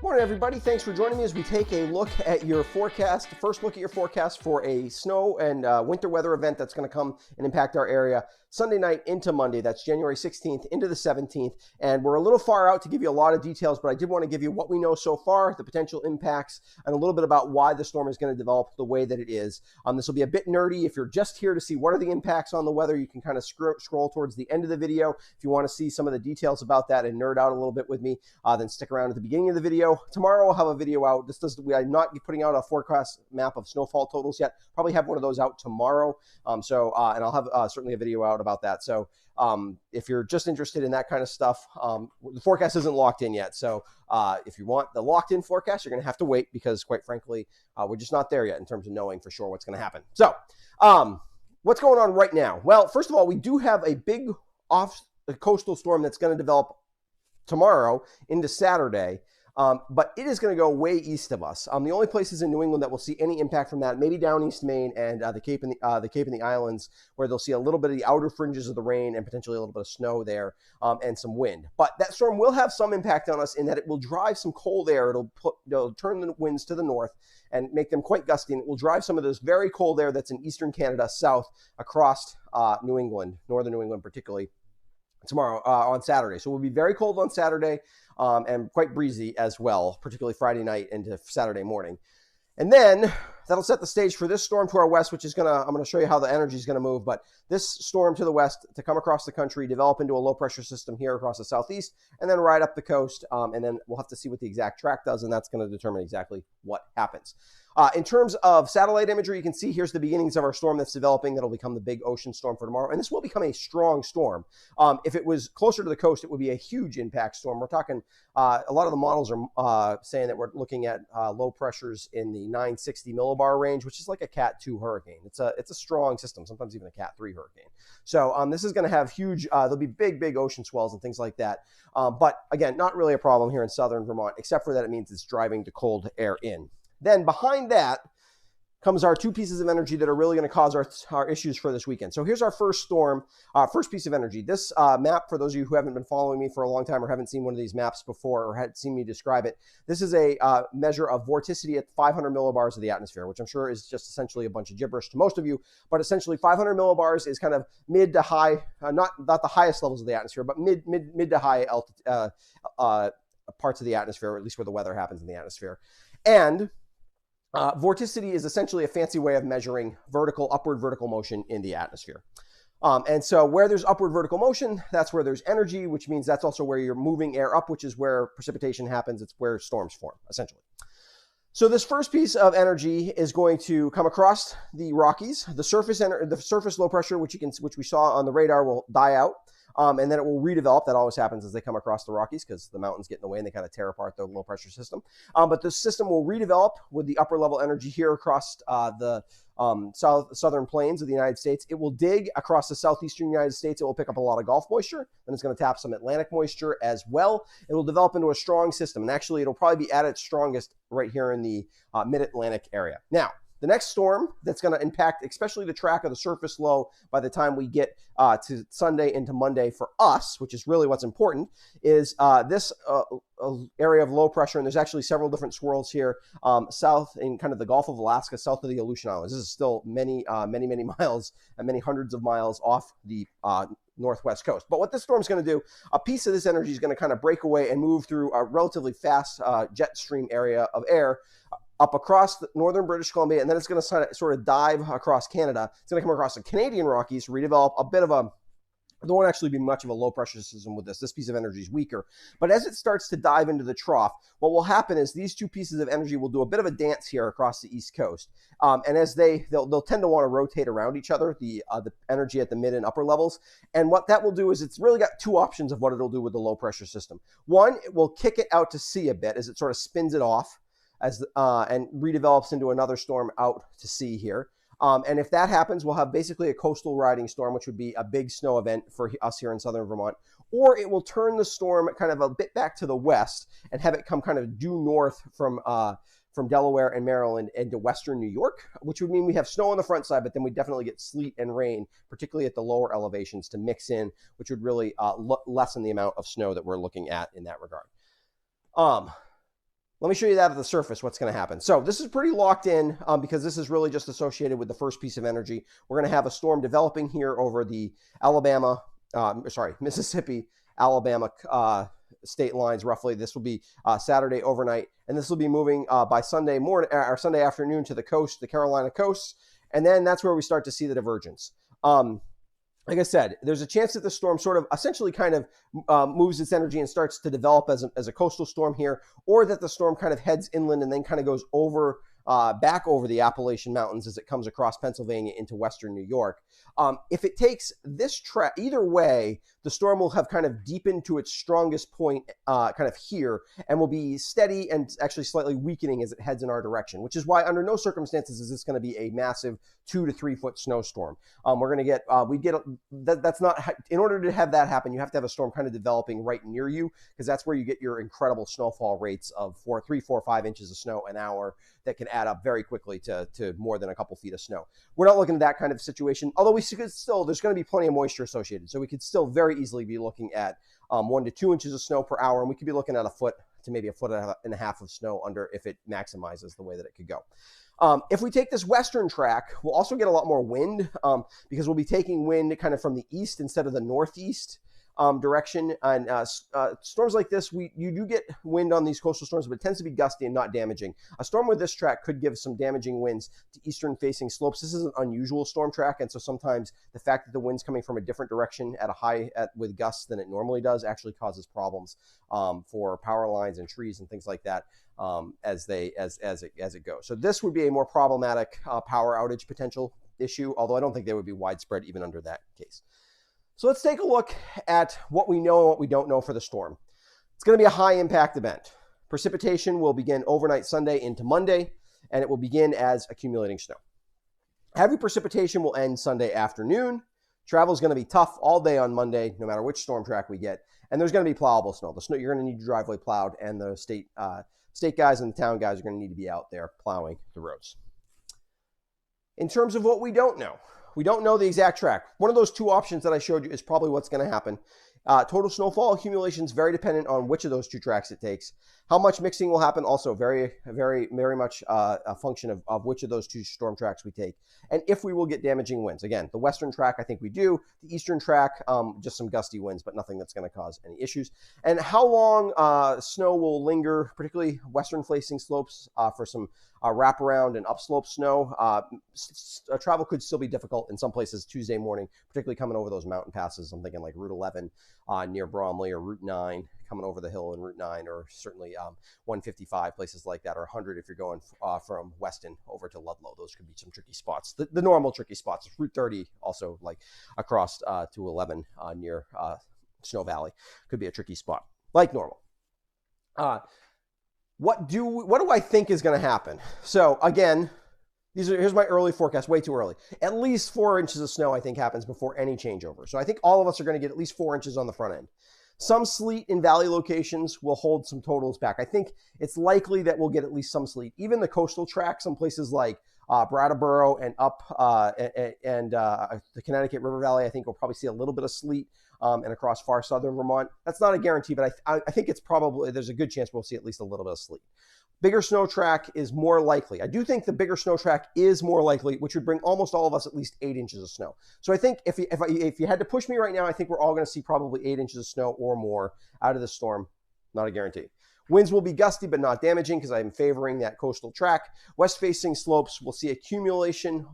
Morning, everybody. Thanks for joining me as we take a look at your forecast. First look at your forecast for a snow and winter weather event that's going to come and impact our area Sunday night into Monday. That's January 16th into the 17th. And we're a little far out to give you a lot of details, but I did want to give you what we know so far, the potential impacts, and a little bit about why the storm is going to develop the way that it is. This will be a bit nerdy. If you're just here to see what are the impacts on the weather, you can kind of scroll towards the end of the video. If you want to see some of the details about that and nerd out a little bit with me, then stick around at the beginning of the video. Tomorrow I'll have a video out. We are not putting out a forecast map of snowfall totals yet. Probably have one of those out tomorrow. And I'll have certainly a video out about that. So if you're just interested in that kind of stuff, the forecast isn't locked in yet. So if you want the locked in forecast, you're going to have to wait because, quite frankly, we're just not there yet in terms of knowing for sure what's going to happen. So what's going on right now? Well, first of all, we do have a big coastal storm that's going to develop tomorrow into Saturday. But it is going to go way east of us. The only places in New England that will see any impact from that, maybe down East Maine and the Cape and the Islands, where they'll see a little bit of the outer fringes of the rain and potentially a little bit of snow there and some wind. But that storm will have some impact on us in that it will drive some cold air. It'll turn the winds to the north and make them quite gusty. And it will drive some of this very cold air that's in eastern Canada south across New England, northern New England particularly, tomorrow on Saturday. So we'll be very cold on Saturday and quite breezy as well, particularly Friday night into Saturday morning. And then that'll set the stage for this storm to our west, which is I'm going to show you how the energy is going to move. But this storm to the west to come across the country, develop into a low pressure system here across the southeast, and then ride up the coast. And then we'll have to see what the exact track does, and that's going to determine exactly what happens. In terms of satellite imagery, you can see here's the beginnings of our storm that's developing. That'll become the big ocean storm for tomorrow. And this will become a strong storm. If it was closer to the coast, it would be a huge impact storm. We're talking, a lot of the models are saying that we're looking at low pressures in the 960 millibar range, which is like a Cat 2 hurricane. It's a strong system, sometimes even a Cat 3 hurricane. So this is going to have huge, there'll be big ocean swells and things like that. But again, not really a problem here in southern Vermont, except for that it means it's driving the cold air in. Then behind that comes our two pieces of energy that are really going to cause our issues for this weekend. So here's our first storm, first piece of energy. This map, for those of you who haven't been following me for a long time or haven't seen one of these maps before or had seen me describe it, this is a measure of vorticity at 500 millibars of the atmosphere, which I'm sure is just essentially a bunch of gibberish to most of you. But essentially 500 millibars is kind of mid to high, not the highest levels of the atmosphere, but mid to high parts of the atmosphere, or at least where the weather happens in the atmosphere. And vorticity is essentially a fancy way of measuring upward vertical motion in the atmosphere. And so where there's upward vertical motion, that's where there's energy, which means that's also where you're moving air up, which is where precipitation happens. It's where storms form, essentially. So this first piece of energy is going to come across the Rockies. The surface low pressure, which we saw on the radar, will die out. And then it will redevelop. That always happens as they come across the Rockies because the mountains get in the way and they kind of tear apart the low pressure system. But the system will redevelop with the upper level energy here across the southern plains of the United States. It will dig across the southeastern United States. It will pick up a lot of Gulf moisture. Then it's going to tap some Atlantic moisture as well. It will develop into a strong system. And actually, it'll probably be at its strongest right here in the mid-Atlantic area. Now, the next storm that's going to impact especially the track of the surface low by the time we get to Sunday into Monday for us, which is really what's important, is this area of low pressure. And there's actually several different swirls here south in kind of the Gulf of Alaska, south of the Aleutian Islands. This is still many miles and many hundreds of miles off the northwest coast. But what this storm is going to do, a piece of this energy is going to kind of break away and move through a relatively fast jet stream area of air up across northern British Columbia, and then it's going to sort of dive across Canada. It's going to come across the Canadian Rockies, redevelop a bit of a, there won't actually be much of a low pressure system with this. This piece of energy is weaker. But as it starts to dive into the trough, what will happen is these two pieces of energy will do a bit of a dance here across the East Coast. And as they'll tend to want to rotate around each other, the energy at the mid and upper levels. And what that will do is it's really got two options of what it'll do with the low pressure system. One, it will kick it out to sea a bit as it sort of spins it off and redevelops into another storm out to sea here. And if that happens, we'll have basically a coastal riding storm, which would be a big snow event for us here in southern Vermont. Or it will turn the storm kind of a bit back to the west and have it come kind of due north from Delaware and Maryland into western New York, which would mean we have snow on the front side, but then we definitely get sleet and rain, particularly at the lower elevations, to mix in, which would really lessen the amount of snow that we're looking at in that regard. Let me show you that at the surface, what's going to happen. So this is pretty locked in because this is really just associated with the first piece of energy. We're going to have a storm developing here over the Mississippi, Alabama state lines roughly. This will be Saturday overnight, and this will be moving by Sunday morning or Sunday afternoon to the coast, the Carolina coast, and then that's where we start to see the divergence. Like I said, there's a chance that the storm sort of essentially kind of moves its energy and starts to develop as a coastal storm here, or that the storm kind of heads inland and then kind of goes over back over the Appalachian Mountains as it comes across Pennsylvania into western New York. If it takes this track, either way, the storm will have kind of deepened to its strongest point kind of here and will be steady and actually slightly weakening as it heads in our direction, which is why under no circumstances is this going to be a massive 2 to 3 foot snowstorm. We're going to get, that's not, in order to have that happen, you have to have a storm kind of developing right near you, because that's where you get your incredible snowfall rates of 3, 4, 5 inches of snow an hour that can add up very quickly to more than a couple feet of snow. We're not looking at that kind of situation, although we could still, there's going to be plenty of moisture associated. So we could still very easily be looking at 1 to 2 inches of snow per hour, and we could be looking at a foot to maybe a foot and a half of snow under if it maximizes the way that it could go. If we take this western track, we'll also get a lot more wind because we'll be taking wind kind of from the east instead of the northeast direction. And storms like this, you do get wind on these coastal storms, but it tends to be gusty and not damaging. A storm with this track could give some damaging winds to eastern facing slopes. This is an unusual storm track, and so sometimes the fact that the wind's coming from a different direction at a high with gusts than it normally does actually causes problems for power lines and trees and things like that as it goes. So this would be a more problematic power outage potential issue, although I don't think they would be widespread even under that case. So let's take a look at what we know and what we don't know for the storm. It's going to be a high impact event. Precipitation will begin overnight Sunday into Monday, and it will begin as accumulating snow. Heavy precipitation will end Sunday afternoon. Travel is going to be tough all day on Monday, no matter which storm track we get. And there's going to be plowable snow. The snow, you're going to need your driveway plowed, and the state guys and the town guys are going to need to be out there plowing the roads. In terms of what we don't know the exact track. One of those two options that I showed you is probably what's going to happen. Total snowfall accumulation is very dependent on which of those two tracks it takes. How much mixing will happen also very, very, very much a function of which of those two storm tracks we take. And if we will get damaging winds. Again, the western track, I think we do. The eastern track, just some gusty winds, but nothing that's going to cause any issues. And how long snow will linger, particularly western-facing slopes for some wraparound and upslope snow. Travel could still be difficult in some places Tuesday morning, particularly coming over those mountain passes. I'm thinking like Route 11 near Bromley, or Route 9 coming over the hill in Route 9, or certainly 155, places like that, or 100 if you're going from Weston over to Ludlow. Those could be some tricky spots. The normal tricky spots. Route 30 also, like across to 11 near Snow Valley, could be a tricky spot, like normal. What do I think is going to happen? So again, here's my early forecast, way too early. At least 4 inches of snow, I think, happens before any changeover. So I think all of us are going to get at least 4 inches on the front end. Some sleet in valley locations will hold some totals back. I think it's likely that we'll get at least some sleet. Even the coastal tracks, some places like Brattleboro and up the Connecticut River Valley, I think we'll probably see a little bit of sleet. And across far southern Vermont. That's not a guarantee, but I think it's probably, there's a good chance we'll see at least a little bit of sleet. Bigger snow track is more likely. I do think the bigger snow track is more likely, which would bring almost all of us at least 8 inches of snow. So I think if you had to push me right now, I think we're all going to see probably 8 inches of snow or more out of the storm. Not a guarantee. Winds will be gusty but not damaging because I'm favoring that coastal track. West-facing slopes will see accumulation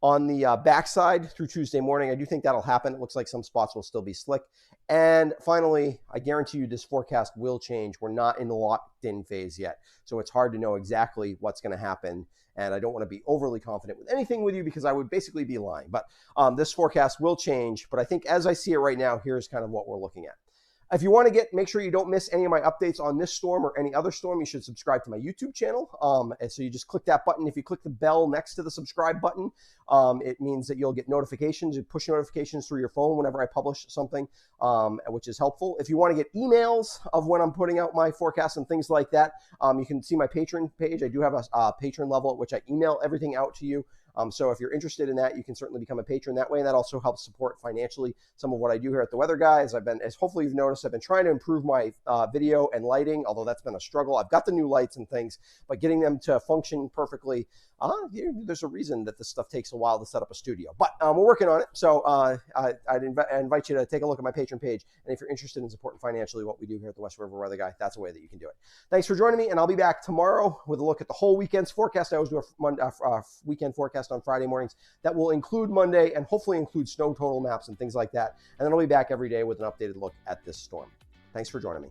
on the backside through Tuesday morning. I do think that'll happen. It looks like some spots will still be slick. And finally, I guarantee you this forecast will change. We're not in the locked-in phase yet, so it's hard to know exactly what's going to happen. And I don't want to be overly confident with anything with you because I would basically be lying. But this forecast will change. But I think as I see it right now, here's kind of what we're looking at. If you want to make sure you don't miss any of my updates on this storm or any other storm, you should subscribe to my YouTube channel. And so you just click that button. If you click the bell next to the subscribe button, it means that you'll get notifications, push notifications through your phone whenever I publish something, which is helpful. If you want to get emails of when I'm putting out my forecasts and things like that, you can see my Patreon page. I do have a Patreon level at which I email everything out to you. So if you're interested in that, you can certainly become a patron that way, and that also helps support financially some of what I do here at The Weather Guy. As hopefully you've noticed, I've been trying to improve my video and lighting, although that's been a struggle. I've got the new lights and things, but getting them to function perfectly, there's a reason that this stuff takes a while to set up a studio. But we're working on it, so I'd invite you to take a look at my Patreon page, and if you're interested in supporting financially what we do here at the West River Weather Guy, that's a way that you can do it. Thanks for joining me, and I'll be back tomorrow with a look at the whole weekend's forecast. I always do a weekend forecast on Friday mornings that will include Monday and hopefully include snow total maps and things like that. And then I'll be back every day with an updated look at this storm. Thanks for joining me.